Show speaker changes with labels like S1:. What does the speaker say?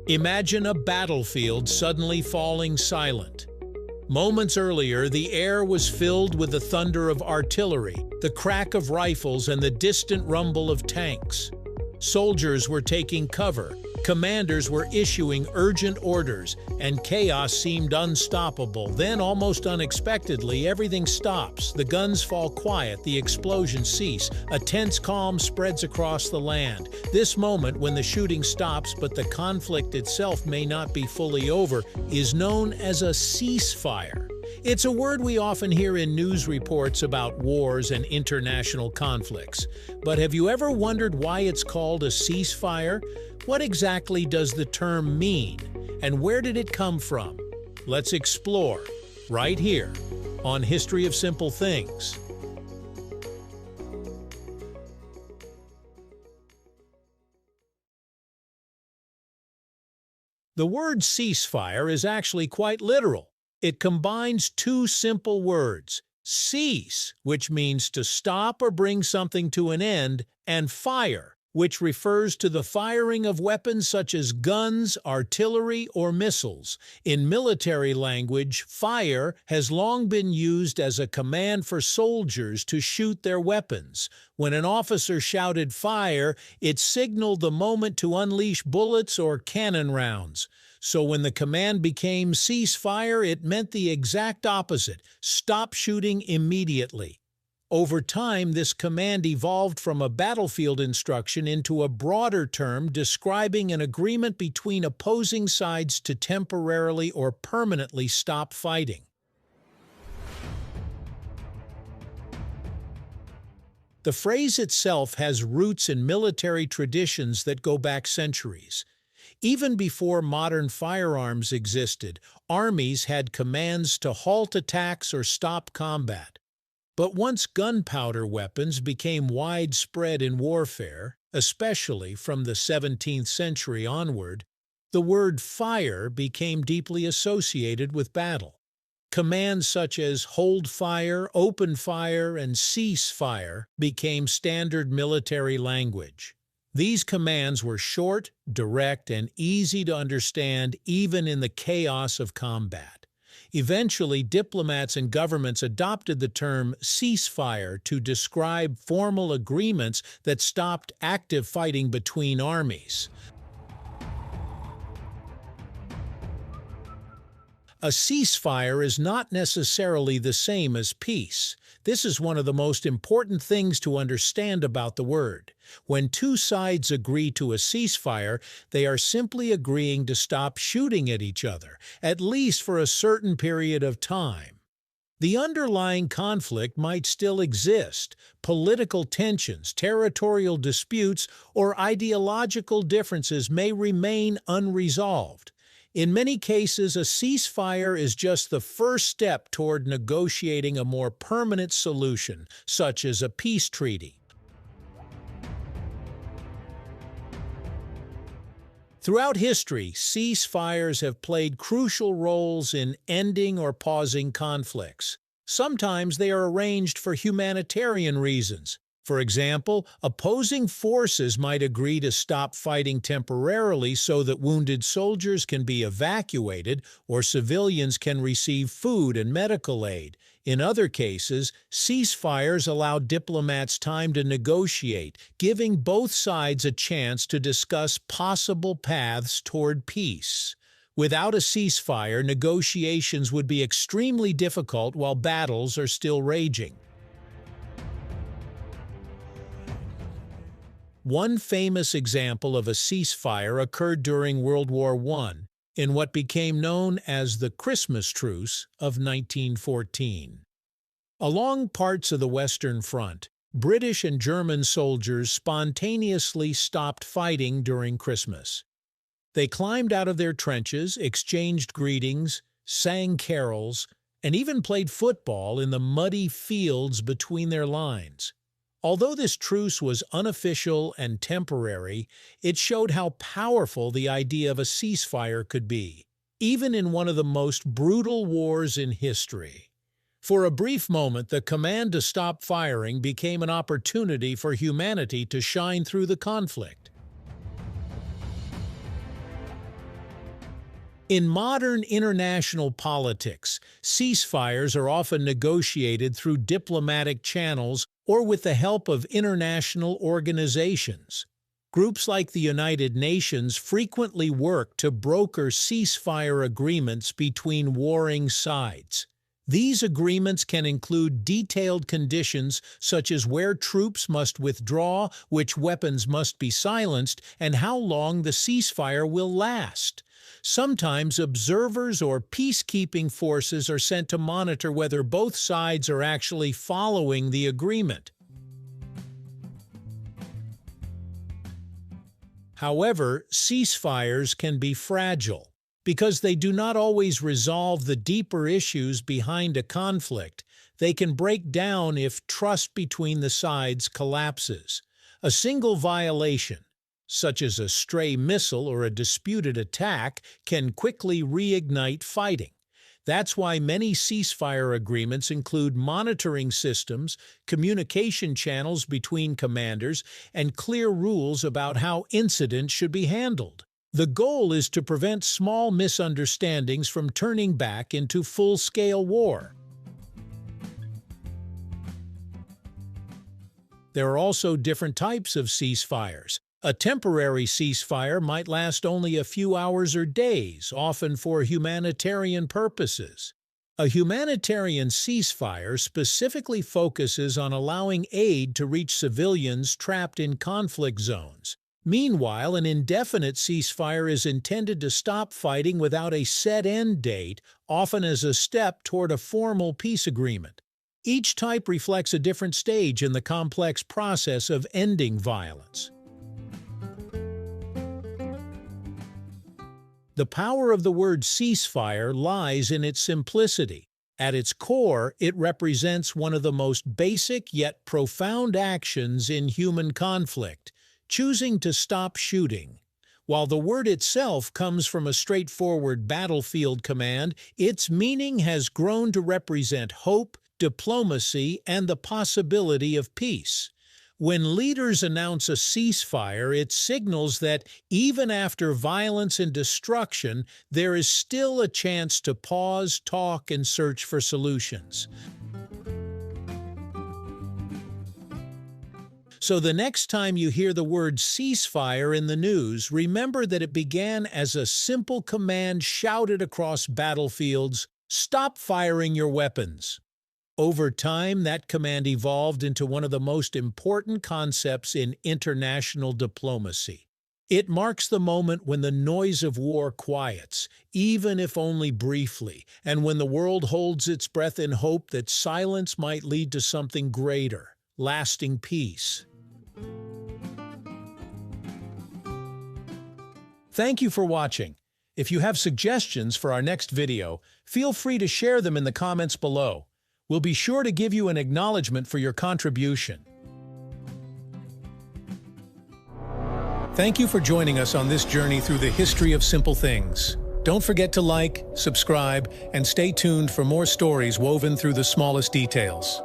S1: Imagine a battlefield suddenly falling silent. Moments earlier, the air was filled with the thunder of artillery, the crack of rifles, and the distant rumble of tanks. Soldiers were taking cover, commanders were issuing urgent orders, and chaos seemed unstoppable. Then, almost unexpectedly, everything stops. The guns fall quiet, the explosions cease. A tense calm spreads across the land. This moment, when the shooting stops but the conflict itself may not be fully over, is known as a ceasefire. It's a word we often hear in news reports about wars and international conflicts. But have you ever wondered why it's called a ceasefire? What exactly does the term mean, and where did it come from? Let's explore, right here, on History of Simple Things. The word ceasefire is actually quite literal. It combines two simple words: cease, which means to stop or bring something to an end, and fire, which refers to the firing of weapons such as guns, artillery, or missiles. In military language, fire has long been used as a command for soldiers to shoot their weapons. When an officer shouted fire, it signaled the moment to unleash bullets or cannon rounds. So when the command became ceasefire, it meant the exact opposite: stop shooting immediately. Over time, this command evolved from a battlefield instruction into a broader term describing an agreement between opposing sides to temporarily or permanently stop fighting. The phrase itself has roots in military traditions that go back centuries. Even before modern firearms existed, armies had commands to halt attacks or stop combat. But once gunpowder weapons became widespread in warfare, especially from the 17th century onward, the word fire became deeply associated with battle. Commands such as hold fire, open fire, and cease fire became standard military language. These commands were short, direct, and easy to understand even in the chaos of combat. Eventually, diplomats and governments adopted the term ceasefire to describe formal agreements that stopped active fighting between armies. A ceasefire is not necessarily the same as peace. This is one of the most important things to understand about the word. When two sides agree to a ceasefire, they are simply agreeing to stop shooting at each other, at least for a certain period of time. The underlying conflict might still exist. Political tensions, territorial disputes, or ideological differences may remain unresolved. In many cases, a ceasefire is just the first step toward negotiating a more permanent solution, such as a peace treaty. Throughout history, ceasefires have played crucial roles in ending or pausing conflicts. Sometimes they are arranged for humanitarian reasons. For example, opposing forces might agree to stop fighting temporarily so that wounded soldiers can be evacuated or civilians can receive food and medical aid. In other cases, ceasefires allow diplomats time to negotiate, giving both sides a chance to discuss possible paths toward peace. Without a ceasefire, negotiations would be extremely difficult while battles are still raging. One famous example of a ceasefire occurred during World War I, in what became known as the Christmas Truce of 1914. Along parts of the Western Front, British and German soldiers spontaneously stopped fighting during Christmas. They climbed out of their trenches, exchanged greetings, sang carols, and even played football in the muddy fields between their lines. Although this truce was unofficial and temporary, it showed how powerful the idea of a ceasefire could be, even in one of the most brutal wars in history. For a brief moment, the command to stop firing became an opportunity for humanity to shine through the conflict. In modern international politics, ceasefires are often negotiated through diplomatic channels or with the help of international organizations. Groups like the United Nations frequently work to broker ceasefire agreements between warring sides. These agreements can include detailed conditions such as where troops must withdraw, which weapons must be silenced, and how long the ceasefire will last. Sometimes observers or peacekeeping forces are sent to monitor whether both sides are actually following the agreement. However, ceasefires can be fragile. Because they do not always resolve the deeper issues behind a conflict, they can break down if trust between the sides collapses. A single violation, such as a stray missile or a disputed attack, can quickly reignite fighting. That's why many ceasefire agreements include monitoring systems, communication channels between commanders, and clear rules about how incidents should be handled. The goal is to prevent small misunderstandings from turning back into full-scale war. There are also different types of ceasefires. A temporary ceasefire might last only a few hours or days, often for humanitarian purposes. A humanitarian ceasefire specifically focuses on allowing aid to reach civilians trapped in conflict zones. Meanwhile, an indefinite ceasefire is intended to stop fighting without a set end date, often as a step toward a formal peace agreement. Each type reflects a different stage in the complex process of ending violence. The power of the word ceasefire lies in its simplicity. At its core, it represents one of the most basic yet profound actions in human conflict: choosing to stop shooting. While the word itself comes from a straightforward battlefield command, its meaning has grown to represent hope, diplomacy, and the possibility of peace. When leaders announce a ceasefire, it signals that even after violence and destruction, there is still a chance to pause, talk, and search for solutions. So the next time you hear the word ceasefire in the news, remember that it began as a simple command shouted across battlefields: "Stop firing your weapons." Over time, that command evolved into one of the most important concepts in international diplomacy. It marks the moment when the noise of war quiets, even if only briefly, and when the world holds its breath in hope that silence might lead to something greater, lasting peace. Thank you for watching. If you have suggestions for our next video, feel free to share them in the comments below. We'll be sure to give you an acknowledgement for your contribution. Thank you for joining us on this journey through the history of simple things. Don't forget to like, subscribe, and stay tuned for more stories woven through the smallest details.